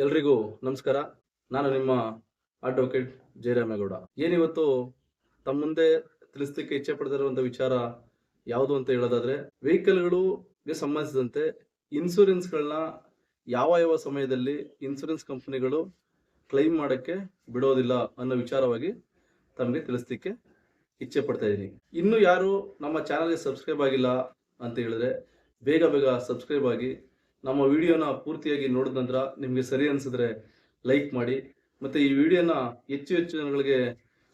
ಎಲ್ರಿಗೂ ನಮಸ್ಕಾರ. ನಾನು ನಿಮ್ಮ ಅಡ್ವೊಕೇಟ್ ಜಯರಾಮೇಗೌಡ. ಏನಿವತ್ತು ತಮ್ಮ ಮುಂದೆ ತಿಳಿಸ್ಲಿಕ್ಕೆ ಇಚ್ಛೆ ಪಡ್ತಿರುವಂಥ ವಿಚಾರ ಯಾವುದು ಅಂತ ಹೇಳೋದಾದ್ರೆ, ವೆಹಿಕಲ್‌ಗಳಿಗೆ ಸಂಬಂಧಿಸಿದಂತೆ ಇನ್ಶೂರೆನ್ಸ್‌ಗಳನ್ನ ಯಾವ ಯಾವ ಸಮಯದಲ್ಲಿ ಇನ್ಶೂರೆನ್ಸ್ ಕಂಪನಿಗಳು ಕ್ಲೈಮ್ ಮಾಡಕ್ಕೆ ಬಿಡೋದಿಲ್ಲ ಅನ್ನೋ ವಿಚಾರವಾಗಿ ತಮಗೆ ತಿಳಿಸ್ಲಿಕ್ಕೆ ಇಚ್ಛೆ ಪಡ್ತಾ ಇದ್ದೀನಿ. ಇನ್ನು ಯಾರು ನಮ್ಮ ಚಾನಲ್‌ಗೆ ಸಬ್ಸ್ಕ್ರೈಬ್ ಆಗಿಲ್ಲ ಅಂತ ಹೇಳಿದ್ರೆ, ಬೇಗ ಬೇಗ ಸಬ್ಸ್ಕ್ರೈಬ್ ಆಗಿ ನಮ್ಮ ವಿಡಿಯೋನ ಪೂರ್ತಿಯಾಗಿ ನೋಡಿದ ನಂತರ ನಿಮಗೆ ಸರಿ ಅನಿಸಿದ್ರೆ ಲೈಕ್ ಮಾಡಿ. ಮತ್ತು ಈ ವಿಡಿಯೋನ ಹೆಚ್ಚು ಹೆಚ್ಚು ಜನಗಳಿಗೆ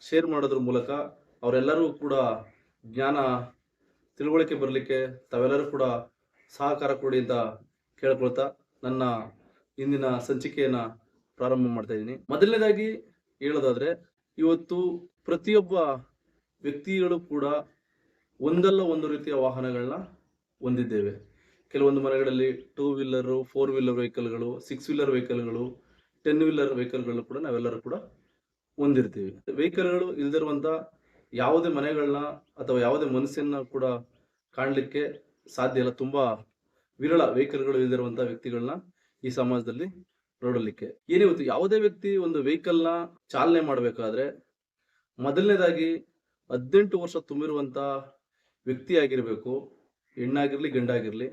ಶೇರ್ ಮಾಡೋದ್ರ ಮೂಲಕ ಅವರೆಲ್ಲರೂ ಕೂಡ ಜ್ಞಾನ ತಿಳುವಳಿಕೆ ಬರಲಿಕ್ಕೆ ತಾವೆಲ್ಲರೂ ಕೂಡ ಸಹಕಾರ ಕೊಡಿ ಅಂತ ಕೇಳ್ಕೊಳ್ತಾ ನನ್ನ ಇಂದಿನ ಸಂಚಿಕೆಯನ್ನು ಪ್ರಾರಂಭ ಮಾಡ್ತಾ ಇದ್ದೀನಿ. ಮೊದಲನೇದಾಗಿ ಹೇಳೋದಾದ್ರೆ, ಇವತ್ತು ಪ್ರತಿಯೊಬ್ಬ ವ್ಯಕ್ತಿಗಳು ಕೂಡ ಒಂದಲ್ಲ ಒಂದು ರೀತಿಯ ವಾಹನಗಳನ್ನ ಹೊಂದಿದ್ದೇವೆ. ಕೆಲವೊಂದು ಮನೆಗಳಲ್ಲಿ 2 ವೀಲರ್, 4 ವೀಲರ್ ವೆಹಿಕಲ್ಗಳು, 6 ವೀಲರ್ ವೆಹಿಕಲ್ಗಳು, 10 ವೀಲರ್ ವೆಹಿಕಲ್ಗಳು ಕೂಡ ನಾವೆಲ್ಲರೂ ಕೂಡ ಹೊಂದಿರ್ತೀವಿ. ವೆಹಿಕಲ್ಗಳು ಇಲ್ದಿರುವಂತ ಯಾವುದೇ ಮನೆಗಳನ್ನ ಅಥವಾ ಯಾವುದೇ ಮನುಷ್ಯನ ಕೂಡ ಕಾಣಲಿಕ್ಕೆ ಸಾಧ್ಯ ಇಲ್ಲ. ತುಂಬಾ ವಿರಳ ವೆಹಿಕಲ್ಗಳು ಇಲ್ದಿರುವಂತ ವ್ಯಕ್ತಿಗಳನ್ನ ಈ ಸಮಾಜದಲ್ಲಿ ನೋಡಲಿಕ್ಕೆ. ಏನಿವತ್ತು ಯಾವುದೇ ವ್ಯಕ್ತಿ ಒಂದು ವೆಹಿಕಲ್ನ ಚಾಲನೆ ಮಾಡಬೇಕಾದ್ರೆ ಮೊದಲನೇದಾಗಿ 18 ವರ್ಷ ತುಂಬಿರುವಂತ ವ್ಯಕ್ತಿ ಆಗಿರಬೇಕು, ಹೆಣ್ಣಾಗಿರ್ಲಿ ಗಂಡಾಗಿರ್ಲಿ.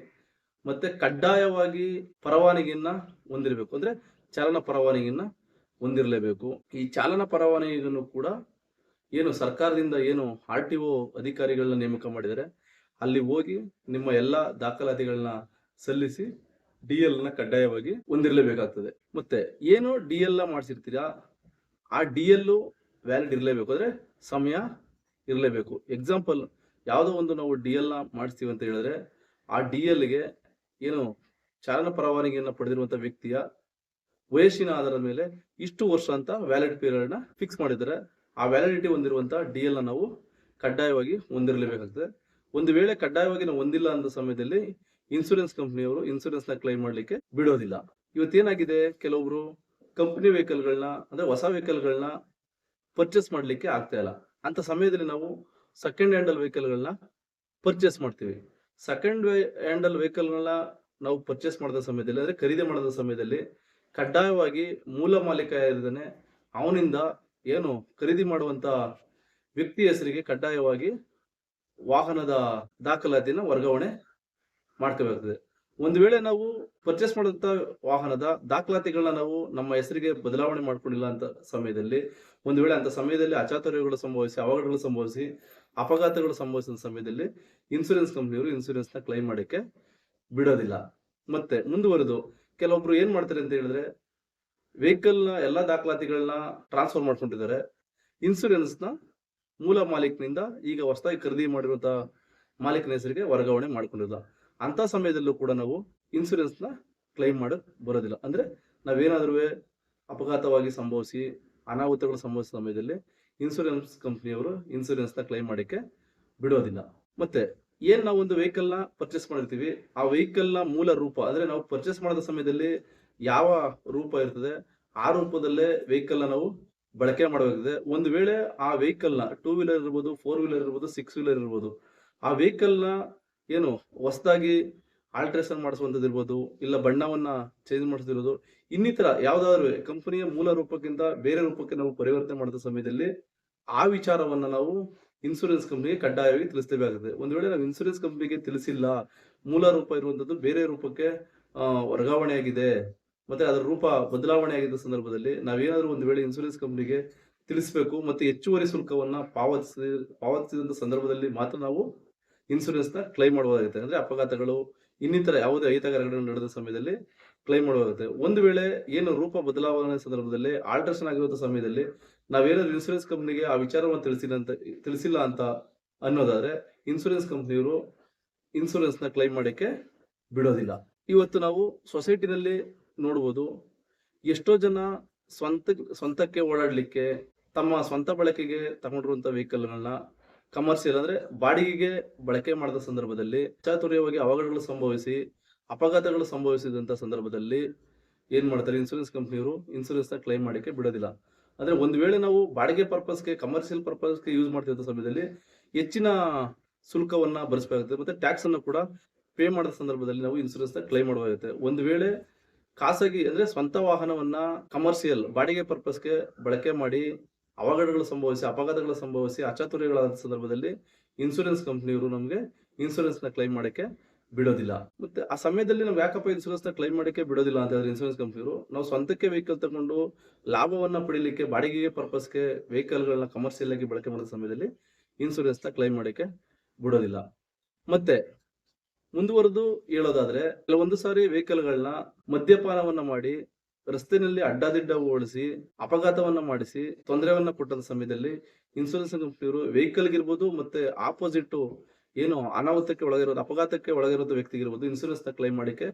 ಮತ್ತೆ ಕಡ್ಡಾಯವಾಗಿ ಪರವಾನಗಿಯನ್ನ ಹೊಂದಿರಬೇಕು, ಅಂದ್ರೆ ಚಾಲನಾ ಪರವಾನಗಿಯನ್ನ ಹೊಂದಿರಲೇಬೇಕು. ಈ ಚಾಲನಾ ಪರವಾನಗಿಯನ್ನು ಕೂಡ ಏನು ಸರ್ಕಾರದಿಂದ ಏನು RTO ಅಧಿಕಾರಿಗಳನ್ನ ನೇಮಕ ಮಾಡಿದರೆ ಅಲ್ಲಿ ಹೋಗಿ ನಿಮ್ಮ ಎಲ್ಲ ದಾಖಲಾತಿಗಳನ್ನ ಸಲ್ಲಿಸಿ DL ನ ಕಡ್ಡಾಯವಾಗಿ ಹೊಂದಿರಲೇಬೇಕಾಗ್ತದೆ. ಮತ್ತೆ ಏನು DL ಮಾಡಿಸಿರ್ತೀರಾ ಆ DL ವ್ಯಾಲಿಡ್ ಇರಲೇಬೇಕು, ಅಂದ್ರೆ ಸಮಯ ಇರಲೇಬೇಕು. ಎಕ್ಸಾಂಪಲ್, ಯಾವುದೋ ಒಂದು ನಾವು DL ಮಾಡಿಸ್ತೀವಿ ಅಂತ ಹೇಳಿದ್ರೆ ಆ DLಗೆ ಏನು ಚಾಲನಾ ಪರವಾನಗಿಯನ್ನು ಪಡೆದಿರುವಂತ ವ್ಯಕ್ತಿಯ ವಯಸ್ಸಿನ ಆಧಾರದ ಮೇಲೆ ಇಷ್ಟು ವರ್ಷ ಅಂತ ವ್ಯಾಲಿಡ್ ಪೀರಿಯಡ್ ನ ಫಿಕ್ಸ್ ಮಾಡಿದ್ದಾರೆ. ಆ ವ್ಯಾಲಿಡಿಟಿ ಹೊಂದಿರುವಂತ DL ನಾವು ಕಡ್ಡಾಯವಾಗಿ ಹೊಂದಿರಲೇಬೇಕಾಗ್ತದೆ. ಒಂದು ವೇಳೆ ಕಡ್ಡಾಯವಾಗಿ ನಾವು ಹೊಂದಿಲ್ಲ ಅಂತ ಸಮಯದಲ್ಲಿ ಇನ್ಶೂರೆನ್ಸ್ ಕಂಪನಿಯವರು ಇನ್ಶೂರೆನ್ಸ್ ನ ಕ್ಲೈಮ್ ಮಾಡ್ಲಿಕ್ಕೆ ಬಿಡೋದಿಲ್ಲ. ಇವತ್ತೇನಾಗಿದೆ, ಕೆಲವೊಬ್ರು ಕಂಪನಿ ವೆಹಿಕಲ್ಗಳನ್ನ ಅಂದ್ರೆ ಹೊಸ ವೆಹಿಕಲ್ಗಳನ್ನ ಪರ್ಚೇಸ್ ಮಾಡ್ಲಿಕ್ಕೆ ಆಗ್ತಾ ಇಲ್ಲ. ಅಂತ ಸಮಯದಲ್ಲಿ ನಾವು ಸೆಕೆಂಡ್ ಹ್ಯಾಂಡಲ್ ವೆಹಿಕಲ್ಗಳನ್ನ ಪರ್ಚೇಸ್ ಮಾಡ್ತೀವಿ. ಸೆಕೆಂಡ್ ಹ್ಯಾಂಡಲ್ ವೆಹಿಕಲ್ಗಳನ್ನ ನಾವು ಪರ್ಚೇಸ್ ಮಾಡಿದ ಸಮಯದಲ್ಲಿ ಅಂದ್ರೆ ಖರೀದಿ ಮಾಡಿದ ಸಮಯದಲ್ಲಿ ಕಡ್ಡಾಯವಾಗಿ ಮೂಲ ಮಾಲೀಕ ಇದ್ದಾನೆ ಅವನಿಂದ ಏನು ಖರೀದಿ ಮಾಡುವಂತ ವ್ಯಕ್ತಿ ಹೆಸರಿಗೆ ಕಡ್ಡಾಯವಾಗಿ ವಾಹನದ ದಾಖಲಾತಿನ ವರ್ಗಾವಣೆ ಮಾಡ್ಕೋಬೇಕಾಗ್ತದೆ. ಒಂದು ವೇಳೆ ನಾವು ಪರ್ಚೇಸ್ ಮಾಡುವಂತ ವಾಹನದ ದಾಖಲಾತಿಗಳನ್ನ ನಾವು ನಮ್ಮ ಹೆಸರಿಗೆ ಬದಲಾವಣೆ ಮಾಡ್ಕೊಂಡಿಲ್ಲ ಅಂತ ಸಮಯದಲ್ಲಿ, ಒಂದು ವೇಳೆ ಅಂತ ಸಮಯದಲ್ಲಿ ಅಚಾತುರ್ಯಗಳು ಸಂಭವಿಸಿ, ಅವಘಡಗಳು ಸಂಭವಿಸಿ, ಅಪಘಾತಗಳು ಸಂಭವಿಸಿದ ಸಮಯದಲ್ಲಿ ಇನ್ಶೂರೆನ್ಸ್ ಕಂಪನಿಯವರು ಇನ್ಶೂರೆನ್ಸ್ ನ ಕ್ಲೈಮ್ ಮಾಡಕ್ಕೆ ಬಿಡೋದಿಲ್ಲ. ಮತ್ತೆ ಮುಂದುವರೆದು ಕೆಲವೊಬ್ರು ಏನ್ ಮಾಡ್ತಾರೆ ಅಂತ ಹೇಳಿದ್ರೆ, ವೆಹಿಕಲ್ ನ ಎಲ್ಲಾ ದಾಖಲಾತಿಗಳನ್ನ ಟ್ರಾನ್ಸ್ಫರ್ ಮಾಡ್ಕೊಂಡಿದ್ದಾರೆ, ಇನ್ಶೂರೆನ್ಸ್ ನ ಮೂಲ ಮಾಲೀಕನಿಂದ ಈಗ ಹೊಸದಾಗಿ ಖರೀದಿ ಮಾಡಿರುವಂತ ಮಾಲೀಕನ ಹೆಸರಿಗೆ ವರ್ಗಾವಣೆ ಮಾಡ್ಕೊಂಡಿಲ್ಲ. ಅಂತ ಸಮಯದಲ್ಲೂ ಕೂಡ ನಾವು ಇನ್ಶೂರೆನ್ಸ್ ನ ಕ್ಲೈಮ್ ಮಾಡಕ್ ಬರೋದಿಲ್ಲ. ಅಂದ್ರೆ ನಾವೇನಾದ್ರೂ ಅಪಘಾತವಾಗಿ ಸಂಭವಿಸಿ ಅನಾಹುತಗಳು ಸಂಭವಿಸಿದ ಸಮಯದಲ್ಲಿ ಇನ್ಶೂರೆನ್ಸ್ ಕಂಪನಿಯವರು ಇನ್ಶೂರೆನ್ಸ್ ನ ಕ್ಲೈಮ್ ಮಾಡಕ್ಕೆ ಬಿಡೋದಿಲ್ಲ. ಮತ್ತೆ ಏನ್ ನಾವು ಒಂದು ವೆಹಿಕಲ್ ನ ಪರ್ಚೇಸ್ ಮಾಡಿರ್ತೀವಿ, ಆ ವೆಹಿಕಲ್ ನ ಮೂಲ ರೂಪ ಅಂದ್ರೆ ನಾವು ಪರ್ಚೇಸ್ ಮಾಡಿದ ಸಮಯದಲ್ಲಿ ಯಾವ ರೂಪ ಇರ್ತದೆ ಆ ರೂಪದಲ್ಲೇ ವೆಹಿಕಲ್ ನ ನಾವು ಬಳಕೆ ಮಾಡಬೇಕಾಗಿದೆ. ಒಂದು ವೇಳೆ ಆ ವೆಹಿಕಲ್ ನ 2 ವೀಲರ್ ಇರ್ಬೋದು, 4 ವೀಲರ್ ಇರ್ಬೋದು, 6 ವೀಲರ್ ಇರ್ಬೋದು, ಆ ವೆಹಿಕಲ್ ನ ಏನು ಹೊಸದಾಗಿ ಆಲ್ಟ್ರೇಷನ್ ಮಾಡಿಸುವಂತದ್ದು ಇರ್ಬೋದು, ಇಲ್ಲ ಬಣ್ಣವನ್ನ ಚೇಂಜ್ ಮಾಡಿಸಿರೋದು, ಇನ್ನಿತರ ಯಾವ್ದಾದ್ರು ಕಂಪನಿಯ ಮೂಲ ರೂಪಕ್ಕಿಂತ ಬೇರೆ ರೂಪಕ್ಕೆ ನಾವು ಪರಿವರ್ತನೆ ಮಾಡಿದ ಸಮಯದಲ್ಲಿ ಆ ವಿಚಾರವನ್ನ ನಾವು ಇನ್ಶೂರೆನ್ಸ್ ಕಂಪನಿಗೆ ಕಡ್ಡಾಯವಾಗಿ ತಿಳಿಸಲೇಬೇಕಾಗುತ್ತೆ. ಒಂದು ವೇಳೆ ನಾವು ಇನ್ಶೂರೆನ್ಸ್ ಕಂಪನಿಗೆ ತಿಳಿಸಿಲ್ಲ, ಮೂಲ ರೂಪ ಇರುವಂತದ್ದು ಬೇರೆ ರೂಪಕ್ಕೆ ವರ್ಗಾವಣೆ ಆಗಿದೆ, ಮತ್ತೆ ಅದರ ರೂಪ ಬದಲಾವಣೆ ಆಗಿದ್ದ ಸಂದರ್ಭದಲ್ಲಿ ನಾವೇನಾದ್ರೂ ಒಂದು ವೇಳೆ ಇನ್ಶೂರೆನ್ಸ್ ಕಂಪನಿಗೆ ತಿಳಿಸಬೇಕು. ಮತ್ತೆ ಹೆಚ್ಚುವರಿ ಶುಲ್ಕವನ್ನ ಪಾವತಿಸಿದಂತ ಸಂದರ್ಭದಲ್ಲಿ ಮಾತ್ರ ನಾವು ಇನ್ಶೂರೆನ್ಸ್ ನ ಕ್ಲೈಮ್ ಮಾಡಬಹುದಾಗುತ್ತೆ. ಅಂದ್ರೆ ಅಪಘಾತಗಳು ಇನ್ನಿತರ ಯಾವುದೇ ಅಹಿತಕರಗಳು ನಡೆದ ಸಮಯದಲ್ಲಿ ಕ್ಲೈಮ್ ಮಾಡಬಹುದಾಗುತ್ತೆ. ಒಂದು ವೇಳೆ ಏನು ರೂಪ ಬದಲಾವಣೆ ಸಂದರ್ಭದಲ್ಲಿ ಆಲ್ಟ್ರೇಷನ್ ಆಗಿರುವಂತ ಸಮಯದಲ್ಲಿ ನಾವೇನಾದ್ರೂ ಇನ್ಶೂರೆನ್ಸ್ ಕಂಪನಿಗೆ ಆ ವಿಚಾರವನ್ನು ತಿಳಿಸಿಲ್ಲ ಅಂತ ಅನ್ನೋದಾದ್ರೆ ಇನ್ಶೂರೆನ್ಸ್ ಕಂಪನಿಯವರು ಇನ್ಶೂರೆನ್ಸ್ ನ ಕ್ಲೈಮ್ ಮಾಡಕ್ಕೆ ಬಿಡೋದಿಲ್ಲ. ಇವತ್ತು ನಾವು ಸೊಸೈಟಿನಲ್ಲಿ ನೋಡಬಹುದು, ಎಷ್ಟೋ ಜನ ಸ್ವಂತಕ್ಕೆ ಓಡಾಡ್ಲಿಕ್ಕೆ ತಮ್ಮ ಸ್ವಂತ ಬಳಕೆಗೆ ತಗೊಂಡಿರುವಂತ ವೆಹಿಕಲ್ಗಳನ್ನ ಕಮರ್ಷಿಯಲ್ ಅಂದ್ರೆ ಬಾಡಿಗೆಗೆ ಬಳಕೆ ಮಾಡಿದ ಸಂದರ್ಭದಲ್ಲಿ ಅಚಾತುರ್ಯವಾಗಿ ಅವಘಡಗಳು ಸಂಭವಿಸಿ ಅಪಘಾತಗಳು ಸಂಭವಿಸಿದಂತ ಸಂದರ್ಭದಲ್ಲಿ ಏನ್ ಮಾಡ್ತಾರೆ, ಇನ್ಶೂರೆನ್ಸ್ ಕಂಪನಿಯವರು ಇನ್ಶೂರೆನ್ಸ್ ನ ಕ್ಲೈಮ್ ಮಾಡಕ್ಕೆ ಬಿಡೋದಿಲ್ಲ. ಅಂದ್ರೆ ಒಂದು ವೇಳೆ ನಾವು ಬಾಡಿಗೆ ಪರ್ಪಸ್ಗೆ ಕಮರ್ಷಿಯಲ್ ಪರ್ಪಸ್ಗೆ ಯೂಸ್ ಮಾಡ್ತಿದ್ದ ಸಮಯದಲ್ಲಿ ಹೆಚ್ಚಿನ ಶುಲ್ಕವನ್ನ ಭರಿಸಬೇಕಾಗುತ್ತೆ. ಮತ್ತೆ ಟ್ಯಾಕ್ಸ್ ಅನ್ನು ಕೂಡ ಪೇ ಮಾಡಿದ ಸಂದರ್ಭದಲ್ಲಿ ನಾವು ಇನ್ಶೂರೆನ್ಸ್ ನ ಕ್ಲೈಮ್ ಮಾಡಬೇಕಾಗುತ್ತೆ. ಒಂದು ವೇಳೆ ಖಾಸಗಿ ಅಂದ್ರೆ ಸ್ವಂತ ವಾಹನವನ್ನ ಕಮರ್ಷಿಯಲ್ ಬಾಡಿಗೆ ಪರ್ಪಸ್‌ಗೆ ಬಳಕೆ ಮಾಡಿ ಅವಘಡಗಳು ಸಂಭವಿಸಿ, ಅಪಘಾತಗಳು ಸಂಭವಿಸಿ, ಅಚಾತುರ್ಯಗಳಾದ ಸಂದರ್ಭದಲ್ಲಿ ಇನ್ಶೂರೆನ್ಸ್ ಕಂಪನಿಯವರು ನಮ್ಗೆ ಇನ್ಶೂರೆನ್ಸ್‌ನ ಕ್ಲೈಮ್ ಮಾಡಕ್ಕೆ ಬಿಡೋದಿಲ್ಲ. ಮತ್ತೆ ಆ ಸಮಯದಲ್ಲಿ ನಾವ್ ಯಾಕಪ್ಪ ಇನ್ಶೂರೆನ್ಸ್‌ನ ಕ್ಲೈಮ್ ಮಾಡಕ್ಕೆ ಬಿಡೋದಿಲ್ಲ ಅಂತ ಹೇಳಿದ್ರೆ ಇನ್ಶೂರೆನ್ಸ್ ಕಂಪನಿಯವರು, ನಾವು ಸ್ವಂತಕ್ಕೆ ವೆಹಿಕಲ್ ತಗೊಂಡು ಲಾಭವನ್ನ ಪಡಿಲಿಕ್ಕೆ ಬಾಡಿಗೆಗೆ ಪರ್ಪಸ್‌ಗೆ ವೆಹಿಕಲ್‌ಗಳನ್ನ ಕಮರ್ಷಿಯಲ್ ಆಗಿ ಬಳಕೆ ಮಾಡೋ ಸಮಯದಲ್ಲಿ ಇನ್ಶೂರೆನ್ಸ್‌ನ ಕ್ಲೈಮ್ ಮಾಡಕ್ಕೆ ಬಿಡೋದಿಲ್ಲ. ಮತ್ತೆ ಮುಂದುವರೆದು ಹೇಳೋದಾದ್ರೆ ಕೆಲವೊಂದು ಸಾರಿ ವೆಹಿಕಲ್‌ಗಳನ್ನ ಮದ್ಯಪಾನವನ್ನ ಮಾಡಿ ರಸ್ತೆನಲ್ಲಿ ಅಡ್ಡಾದಿಡ್ಡ ಓಡಿಸಿ, ಅಪಘಾತವನ್ನ ಮಾಡಿಸಿ, ತೊಂದರೆಯನ್ನ ಕೊಟ್ಟಂತ ಸಮಯದಲ್ಲಿ ಇನ್ಶೂರೆನ್ಸ್ ಕಂಪನಿಯವರು ವೆಹಿಕಲ್‌ಗಿರ್ಬೋದು ಮತ್ತೆ ಆಪೋಸಿಟ್ ಏನು ಅನಾಹುತಕ್ಕೆ ಒಳಗಿರೋದು, ಅಪಘಾತಕ್ಕೆ ಒಳಗಿರೋ ವ್ಯಕ್ತಿಗಿರ್ಬೋದು ಇನ್ಶೂರೆನ್ಸ್‌ನ ಕ್ಲೈಮ್ ಮಾಡಕ್ಕೆ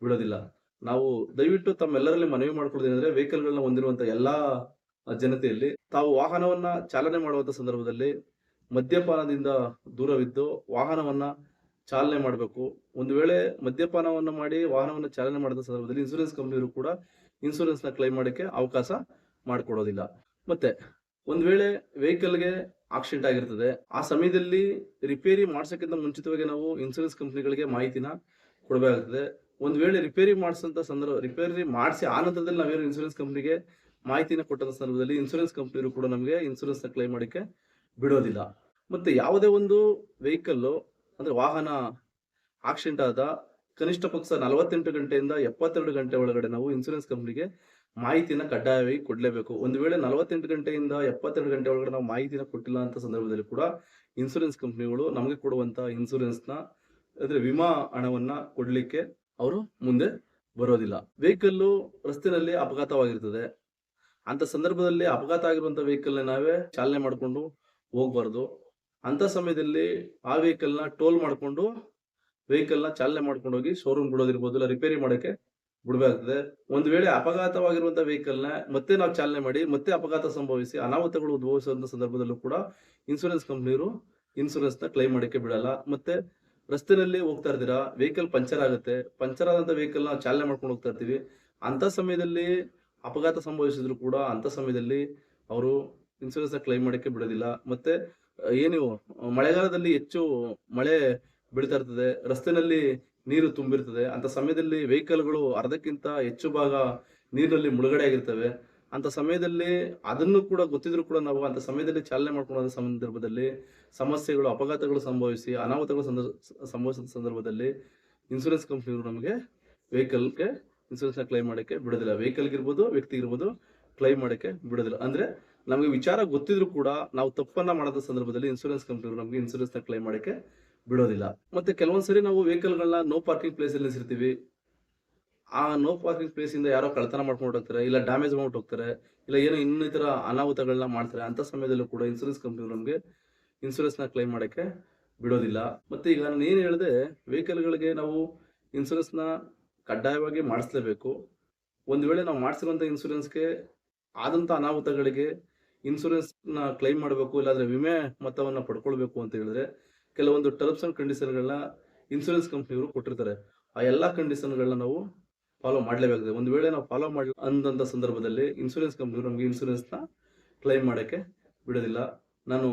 ಬಿಡೋದಿಲ್ಲ. ನಾವು ದಯವಿಟ್ಟು ತಮ್ಮೆಲ್ಲರಲ್ಲಿ ಮನವಿ ಮಾಡ್ಕೊಳ್ಳೋದೇನೆಂದ್ರೆ ವೆಹಿಕಲ್‌ಗಳನ್ನ ಹೊಂದಿರುವಂತ ಎಲ್ಲಾ ಜನತೆಯಲ್ಲಿ ತಾವು ವಾಹನವನ್ನ ಚಾಲನೆ ಮಾಡುವಂತ ಸಂದರ್ಭದಲ್ಲಿ ಮದ್ಯಪಾನದಿಂದ ದೂರವಿದ್ದು ವಾಹನವನ್ನ ಚಾಲನೆ ಮಾಡಬೇಕು. ಒಂದು ವೇಳೆ ಮದ್ಯಪಾನವನ್ನ ಮಾಡಿ ವಾಹನವನ್ನ ಚಾಲನೆ ಮಾಡಿದ ಸಂದರ್ಭದಲ್ಲಿ ಇನ್ಶೂರೆನ್ಸ್ ಕಂಪನಿಯವರು ಕೂಡ ಇನ್ಶೂರೆನ್ಸ್‌ನ ಕ್ಲೈಮ್ ಮಾಡಕ್ಕೆ ಅವಕಾಶ ಮಾಡಿಕೊಡೋದಿಲ್ಲ. ಮತ್ತೆ ಒಂದು ವೇಳೆ ವೆಹಿಕಲ್‌ಗೆ ಆಕ್ಸಿಡೆಂಟ್ ಆಗಿರ್ತದೆ. ಆ ಸಮಯದಲ್ಲಿ ರಿಪೇರಿ ಮಾಡ್ಸಕ್ಕಿಂತ ಮುಂಚಿತವಾಗಿ ನಾವು ಇನ್ಶೂರೆನ್ಸ್ ಕಂಪನಿಗಳಿಗೆ ಮಾಹಿತಿನ ಕೊಡಬೇಕಾಗ್ತದೆ. ಒಂದು ವೇಳೆ ರಿಪೇರಿ ರಿಪೇರಿ ಮಾಡಿಸಿ ಆ ನಂತರದಲ್ಲಿ ನಾವೇನು ಇನ್ಶೂರೆನ್ಸ್ ಕಂಪನಿಗೆ ಮಾಹಿತಿನ ಕೊಟ್ಟಂತ ಸಂದರ್ಭದಲ್ಲಿ ಇನ್ಶೂರೆನ್ಸ್ ಕಂಪನಿಯವರು ಕೂಡ ನಮಗೆ ಇನ್ಶೂರೆನ್ಸ್‌ನ ಕ್ಲೈಮ್ ಮಾಡಕ್ಕೆ ಬಿಡೋದಿಲ್ಲ. ಮತ್ತೆ ಯಾವುದೇ ಒಂದು ವೆಹಿಕಲ್ಲು ಅಂದ್ರೆ ವಾಹನ ಆಕ್ಸಿಡೆಂಟ್ ಆದ ಕನಿಷ್ಠ ಪಕ್ಷ 48 ಗಂಟೆಯಿಂದ 72 ಗಂಟೆ ಒಳಗಡೆ ನಾವು ಇನ್ಶೂರೆನ್ಸ್ ಕಂಪನಿಗೆ ಮಾಹಿತಿನ ಕಡ್ಡಾಯವಾಗಿ ಕೊಡ್ಲೇಬೇಕು. ಒಂದು ವೇಳೆ 48 ಗಂಟೆಯಿಂದ 72 ಗಂಟೆ ಒಳಗಡೆ ನಾವು ಮಾಹಿತಿನ ಕೊಟ್ಟಿಲ್ಲ ಅಂತ ಸಂದರ್ಭದಲ್ಲಿ ಕೂಡ ಇನ್ಶೂರೆನ್ಸ್ ಕಂಪನಿಗಳು ನಮಗೆ ಕೊಡುವಂತ ಇನ್ಶೂರೆನ್ಸ್‌ನ ಅಂದ್ರೆ ವಿಮಾ ಹಣವನ್ನ ಕೊಡ್ಲಿಕ್ಕೆ ಅವರು ಮುಂದೆ ಬರೋದಿಲ್ಲ. ವೆಹಿಕಲ್ಲು ರಸ್ತೆಯಲ್ಲಿ ಅಪಘಾತವಾಗಿರ್ತದೆ. ಅಂತ ಸಂದರ್ಭದಲ್ಲಿ ಅಪಘಾತ ಆಗಿರುವಂತ ವೆಹಿಕಲ್‌ನ ನಾವೇ ಚಾಲನೆ ಮಾಡ್ಕೊಂಡು ಹೋಗ್ಬಾರ್ದು. ಅಂತ ಸಮಯದಲ್ಲಿ ಆ ವೆಹಿಕಲ್‌ನ ಟೋಲ್ ಮಾಡ್ಕೊಂಡು ವೆಹಿಕಲ್‌ನ ಚಾಲನೆ ಮಾಡ್ಕೊಂಡು ಹೋಗಿ ಶೋರೂಮ್ ಬಿಡೋದಿರ್ಬೋದು, ಇಲ್ಲ ರಿಪೇರಿ ಮಾಡಕ್ಕೆ ಬಿಡಬೇಕಾಗ್ತದೆ. ಒಂದು ವೇಳೆ ಅಪಘಾತವಾಗಿರುವಂತ ವೆಹಿಕಲ್‌ನ ಮತ್ತೆ ನಾವು ಚಾಲನೆ ಮಾಡಿ ಮತ್ತೆ ಅಪಘಾತ ಸಂಭವಿಸಿ ಅನಾಹುತಗಳು ಉದ್ಭವಿಸುವಂತ ಸಂದರ್ಭದಲ್ಲೂ ಕೂಡ ಇನ್ಶೂರೆನ್ಸ್ ಕಂಪನಿಯವರು ಇನ್ಶೂರೆನ್ಸ್‌ನ ಕ್ಲೈಮ್ ಮಾಡಕ್ಕೆ ಬಿಡಲ್ಲ. ಮತ್ತೆ ರಸ್ತೆಯಲ್ಲಿ ಹೋಗ್ತಾ ಇರ್ತೀರಾ, ವೆಹಿಕಲ್ ಪಂಕ್ಚರ್ ಆಗುತ್ತೆ. ಪಂಕ್ಚರ್ ಆದಂತ ವೆಹಿಕಲ್‌ನ ಚಾಲನೆ ಮಾಡ್ಕೊಂಡು ಹೋಗ್ತಾ ಇರ್ತೀವಿ. ಅಂತ ಸಮಯದಲ್ಲಿ ಅಪಘಾತ ಸಂಭವಿಸಿದ್ರು ಕೂಡ ಅಂತ ಸಮಯದಲ್ಲಿ ಅವರು ಇನ್ಶೂರೆನ್ಸ್‌ನ ಕ್ಲೈಮ್ ಮಾಡಕ್ಕೆ ಬಿಡೋದಿಲ್ಲ. ಮತ್ತೆ ಏನು ಮಳೆಗಾಲದಲ್ಲಿ ಹೆಚ್ಚು ಮಳೆ ಬೀಳ್ತಾ ಇರ್ತದೆ. ರಸ್ತೆನಲ್ಲಿ ನೀರು ತುಂಬಿರ್ತದೆ. ಅಂತ ಸಮಯದಲ್ಲಿ ವೆಹಿಕಲ್‌ಗಳು ಅರ್ಧಕ್ಕಿಂತ ಹೆಚ್ಚು ಭಾಗ ನೀರಿನಲ್ಲಿ ಮುಳುಗಡೆ ಆಗಿರ್ತವೆ. ಅಂತ ಸಮಯದಲ್ಲಿ ಅದನ್ನು ಕೂಡ ಗೊತ್ತಿದ್ರು ಕೂಡ ನಾವು ಅಂತ ಸಮಯದಲ್ಲಿ ಚಾಲನೆ ಮಾಡ್ಕೊಂಡು ಹೋದ ಸಂದರ್ಭದಲ್ಲಿ ಸಮಸ್ಯೆಗಳು, ಅಪಘಾತಗಳು ಸಂಭವಿಸಿ ಅನಾಹುತಗಳು ಸಂಭವಿಸಿದ ಸಂದರ್ಭದಲ್ಲಿ ಇನ್ಶೂರೆನ್ಸ್ ಕಂಪನಿಯವರು ನಮಗೆ ವೆಹಿಕಲ್‌ಗೆ ಇನ್ಶೂರೆನ್ಸ್‌ನ ಕ್ಲೈಮ್ ಮಾಡಕ್ಕೆ ಬಿಡೋದಿಲ್ಲ. ವೆಹಿಕಲ್‌ಗಿರ್ಬೋದು, ವ್ಯಕ್ತಿಗಿರ್ಬೋದು ಕ್ಲೈಮ್ ಮಾಡಕ್ಕೆ ಬಿಡೋದಿಲ್ಲ. ಅಂದ್ರೆ ನಮಗೆ ವಿಚಾರ ಗೊತ್ತಿದ್ರು ಕೂಡ ನಾವು ತಪ್ಪನ್ನ ಮಾಡದ ಸಂದರ್ಭದಲ್ಲಿ ಇನ್ಶೂರೆನ್ಸ್ ಕಂಪನಿಯವರು ನಮಗೆ ಇನ್ಶೂರೆನ್ಸ್‌ನ ಕ್ಲೈಮ್ ಮಾಡಕ್ಕೆ ಬಿಡೋದಿಲ್ಲ. ಮತ್ತೆ ಕೆಲವೊಂದ್ ಸರಿ ನಾವು ವೆಹಿಕಲ್‌ಗಳನ್ನ ನೋ ಪಾರ್ಕಿಂಗ್ ಪ್ಲೇಸ್ ಅಲ್ಲಿ ನಿಲ್ಲಿಸಿರ್ತೀವಿ. ಆ ನೋ ಪಾರ್ಕಿಂಗ್ ಪ್ಲೇಸ್ ಇಂದ ಯಾರೋ ಕಳ್ಳತನ ಮಾಡ್ಕೊಂಡು ಹೋಗ್ತಾರೆ, ಇಲ್ಲ ಡ್ಯಾಮೇಜ್ ಮಾಡ್ಬಿಟ್ಟು ಹೋಗ್ತಾರೆ, ಇಲ್ಲ ಏನೋ ಇನ್ನಿತರ ಅನಾಹುತಗಳನ್ನ ಮಾಡ್ತಾರೆ. ಅಂತ ಸಮಯದಲ್ಲೂ ಕೂಡ ಇನ್ಶೂರೆನ್ಸ್ ಕಂಪನಿಯವರು ನಮಗೆ ಇನ್ಶೂರೆನ್ಸ್‌ನ ಕ್ಲೈಮ್ ಮಾಡಕ್ಕೆ ಬಿಡೋದಿಲ್ಲ. ಮತ್ತೆ ಈಗ ನಾನು ಏನು ಹೇಳಿದೆ ವೆಹಿಕಲ್‌ಗಳಿಗೆ ನಾವು ಇನ್ಶೂರೆನ್ಸ್‌ನ ಕಡ್ಡಾಯವಾಗಿ ಮಾಡಿಸಲೇಬೇಕು. ಒಂದು ವೇಳೆ ನಾವು ಮಾಡಿಸಿರುವಂತ ಇನ್ಶೂರೆನ್ಸ್‌ಗೆ ಆದಂತ ಅನಾಹುತಗಳಿಗೆ ಇನ್ಶೂರೆನ್ಸ್‌ನ ಕ್ಲೈಮ್ ಮಾಡಬೇಕು, ಇಲ್ಲಾಂದ್ರೆ ವಿಮೆ ಮೊತ್ತವನ್ನ ಪಡ್ಕೊಳ್ಬೇಕು ಅಂತ ಹೇಳಿದ್ರೆ ಕೆಲವೊಂದು ಟರ್ಮ್ಸ್ ಅಂಡ್ ಕಂಡೀಷನ್‌ಗಳನ್ನ ಇನ್ಶೂರೆನ್ಸ್ ಕಂಪನಿಯವರು ಕೊಟ್ಟಿರ್ತಾರೆ. ಆ ಎಲ್ಲಾ ಕಂಡೀಷನ್‌ಗಳನ್ನ ನಾವು ಫಾಲೋ ಮಾಡಲೇಬೇಕಾಗುತ್ತೆ. ಒಂದು ವೇಳೆ ನಾವು ಫಾಲೋ ಮಾಡಲಿಲ್ಲ ಅಂದಂತ ಸಂದರ್ಭದಲ್ಲಿ ಇನ್ಶೂರೆನ್ಸ್ ಕಂಪನಿಯವರು ನಮಗೆ ಇನ್ಶೂರೆನ್ಸ್‌ನ ಕ್ಲೈಮ್ ಮಾಡಕ್ಕೆ ಬಿಡೋದಿಲ್ಲ. ನಾನು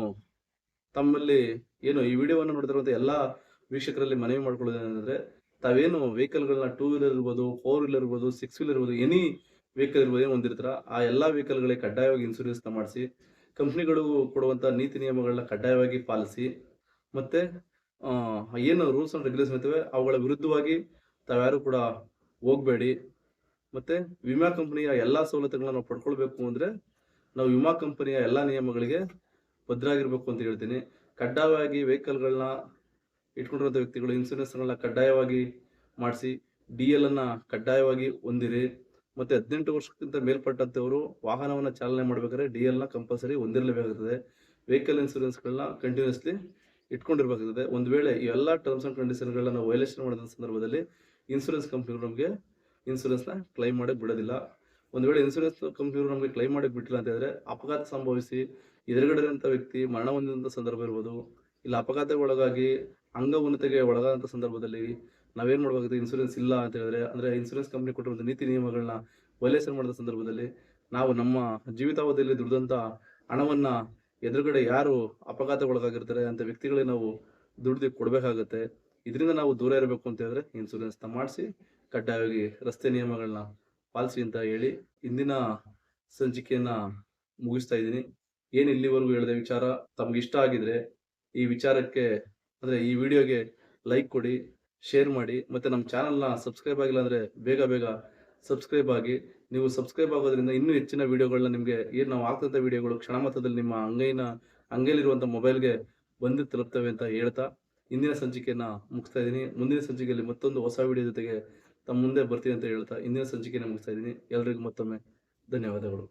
ತಮ್ಮಲ್ಲಿ ಏನು ಈ ವಿಡಿಯೋವನ್ನು ನೋಡ್ತಿರುವಂತ ಎಲ್ಲಾ ವೀಕ್ಷಕರಲ್ಲಿ ಮನವಿ ಮಾಡ್ಕೊಳ್ಳೋದೇನೆಂದ್ರೆ ತಾವೇನು ವೆಹಿಕಲ್‌ಗಳನ್ನ 2 ವೀಲರ್ ಇರ್ಬೋದು, 4 ವೀಲರ್ ಇರ್ಬೋದು, 6 ವೀಲರ್ ಇರ್ಬೋದು, ಎನಿ ವೆಹಿಕಲ್ ಇರ್ಬೋದು ಏನು ಹೊಂದಿರ್ತೀರ ಆ ಎಲ್ಲಾ ವೆಹಿಕಲ್‌ಗಳಿಗೆ ಕಡ್ಡಾಯವಾಗಿ ಇನ್ಶೂರೆನ್ಸ್‌ನ ಮಾಡಿಸಿ, ಕಂಪನಿಗಳು ಕೊಡುವಂತ ನೀತಿ ನಿಯಮಗಳನ್ನ ಕಡ್ಡಾಯವಾಗಿ ಪಾಲಿಸಿ, ಮತ್ತೆ ಏನು ರೂಲ್ಸ್ ಅಂಡ್ ರೆಗ್ಯುಲೇಷನ್ ಇರ್ತವೆ ಅವುಗಳ ವಿರುದ್ಧವಾಗಿ ತಾವ್ಯಾರು ಕೂಡ ಹೋಗ್ಬೇಡಿ. ಮತ್ತೆ ವಿಮಾ ಕಂಪನಿಯ ಎಲ್ಲಾ ಸವಲತ್ತುಗಳನ್ನ ನಾವು ಪಡ್ಕೊಳ್ಬೇಕು ಅಂದ್ರೆ ನಾವು ವಿಮಾ ಕಂಪನಿಯ ಎಲ್ಲಾ ನಿಯಮಗಳಿಗೆ ಬದ್ಧರಾಗಿರ್ಬೇಕು ಅಂತ ಹೇಳ್ತೀನಿ. ಕಡ್ಡಾಯವಾಗಿ ವೆಹಿಕಲ್‌ಗಳನ್ನ ಇಟ್ಕೊಂಡಿರುವಂತ ವ್ಯಕ್ತಿಗಳು ಇನ್ಶೂರೆನ್ಸ್‌ಗಳನ್ನ ಕಡ್ಡಾಯವಾಗಿ ಮಾಡಿಸಿ, ಡಿಎಲ್ ಅನ್ನ ಕಡ್ಡಾಯವಾಗಿ ಹೊಂದಿರಿ. ಮತ್ತೆ 18 ವರ್ಷಕ್ಕಿಂತ ಮೇಲ್ಪಟ್ಟಂತವರು ವಾಹನವನ್ನ ಚಾಲನೆ ಮಾಡ್ಬೇಕಾದ್ರೆ ಡಿಎಲ್‌ನ ಕಂಪಲ್ಸರಿ ಹೊಂದಿರಲೇಬೇಕಾಗುತ್ತದೆ. ವೆಹಿಕಲ್ ಇನ್ಶೂರೆನ್ಸ್‌ಗಳನ್ನ ಕಂಟಿನ್ಯೂಸ್ಲಿ ಇಟ್ಕೊಂಡಿರ್ಬೇಕಾಗುತ್ತದೆ. ಒಂದು ವೇಳೆ ಈ ಎಲ್ಲಾ ಟರ್ಮ್ಸ್ ಅಂಡ್ ಕಂಡೀಷನ್‌ಗಳನ್ನ ನಾವು ವೈಲೇಷನ್ ಮಾಡಿದ ಸಂದರ್ಭದಲ್ಲಿ ಇನ್ಶೂರೆನ್ಸ್ ಕಂಪನಿಯವರು ನಮಗೆ ಇನ್ಶೂರೆನ್ಸ್‌ನ ಕ್ಲೈಮ್ ಮಾಡಕ್ಕೆ ಬಿಡೋದಿಲ್ಲ. ಒಂದು ವೇಳೆ ಇನ್ಶೂರೆನ್ಸ್ ಕಂಪನಿಯವರು ನಮಗೆ ಕ್ಲೈಮ್ ಮಾಡಕ್ಕೆ ಬಿಟ್ಟಿಲ್ಲ ಅಂತ ಹೇಳಿದ್ರೆ ಅಪಘಾತ ಸಂಭವಿಸಿ ಎದುರುಗಡೆ ಇರುವಂತ ವ್ಯಕ್ತಿ ಮರಣ ಹೊಂದಿದಂತ ಸಂದರ್ಭ ಇರ್ಬೋದು, ಇಲ್ಲ ಅಪಘಾತಕ್ಕೆ ಒಳಗಾಗಿ ಅಂಗವಿಕಲತೆಗೆ ಒಳಗಾದಂತ ಸಂದರ್ಭದಲ್ಲಿ ನಾವೇನ್ ಮಾಡಬೇಕಾಗುತ್ತೆ ಇನ್ಶೂರೆನ್ಸ್ ಇಲ್ಲ ಅಂತ ಹೇಳಿದ್ರೆ ಅಂದ್ರೆ ಇನ್ಶೂರೆನ್ಸ್ ಕಂಪನಿ ಕೊಟ್ಟಿರುವಂತ ನೀತಿ ನಿಯಮಗಳನ್ನ ವೈಲೇಷನ್ ಮಾಡಿದ ಸಂದರ್ಭದಲ್ಲಿ ನಾವು ನಮ್ಮ ಜೀವಿತಾವಧಿಯಲ್ಲಿ ದುಡಿದಂತ ಹಣವನ್ನ ಎದುರುಗಡೆ ಯಾರು ಅಪಘಾತಕ್ಕೆ ಒಳಗಾಗಿರ್ತಾರೆ ಅಂತ ವ್ಯಕ್ತಿಗಳಿಗೆ ನಾವು ದುಡ್ದು ಕೊಡಬೇಕಾಗುತ್ತೆ. ಇದರಿಂದ ನಾವು ದೂರ ಇರಬೇಕು ಅಂತ ಹೇಳಿದ್ರೆ ಇನ್ಶೂರೆನ್ಸ್‌ನ ಮಾಡಿಸಿ ಕಡ್ಡಾಯವಾಗಿ ರಸ್ತೆ ನಿಯಮಗಳನ್ನ ಪಾಲಿಸಿ ಅಂತ ಹೇಳಿ ಇಂದಿನ ಸಂಚಿಕೆಯನ್ನ ಮುಗಿಸ್ತಾ ಇದ್ದೀನಿ. ಏನು ಇಲ್ಲಿವರೆಗೂ ಹೇಳಿದ ವಿಚಾರ ತಮ್ಗೆ ಇಷ್ಟ ಆಗಿದ್ರೆ ಈ ವಿಚಾರಕ್ಕೆ ಅಂದ್ರೆ ಈ ವಿಡಿಯೋಗೆ ಲೈಕ್ ಕೊಡಿ, ಶೇರ್ ಮಾಡಿ, ಮತ್ತೆ ನಮ್ಮ ಚಾನಲ್ನ ಸಬ್ಸ್ಕ್ರೈಬ್ ಆಗಿಲ್ಲ ಅಂದ್ರೆ ಬೇಗ ಬೇಗ ಸಬ್ಸ್ಕ್ರೈಬ್ ಆಗಿ. ನೀವು ಸಬ್ಸ್ಕ್ರೈಬ್ ಆಗೋದ್ರಿಂದ ಇನ್ನೂ ಹೆಚ್ಚಿನ ವಿಡಿಯೋಗಳನ್ನ ನಿಮಗೆ ಏನು ನಾವು ಹಾಕ್ತಂಥ ವಿಡಿಯೋಗಳು ಕ್ಷಣ ಮಾತ್ರದಲ್ಲಿ ನಿಮ್ಮ ಅಂಗೈಲಿರುವಂಥ ಮೊಬೈಲ್ಗೆ ಬಂದು ತಲುಪ್ತವೆ ಅಂತ ಹೇಳ್ತಾ ಇಂದಿನ ಸಂಚಿಕೆಯನ್ನ ಮುಗಿಸ್ತಾ ಇದ್ದೀನಿ. ಮುಂದಿನ ಸಂಚಿಕೆಯಲ್ಲಿ ಮತ್ತೊಂದು ಹೊಸ ವಿಡಿಯೋ ಜೊತೆಗೆ ತಮ್ಮ ಮುಂದೆ ಬರ್ತೀನಿ ಅಂತ ಹೇಳ್ತಾ ಇಂದಿನ ಸಂಚಿಕೆಯನ್ನು ಮುಗಿಸ್ತಾ ಇದ್ದೀನಿ. ಎಲ್ರಿಗೂ ಮತ್ತೊಮ್ಮೆ ಧನ್ಯವಾದಗಳು.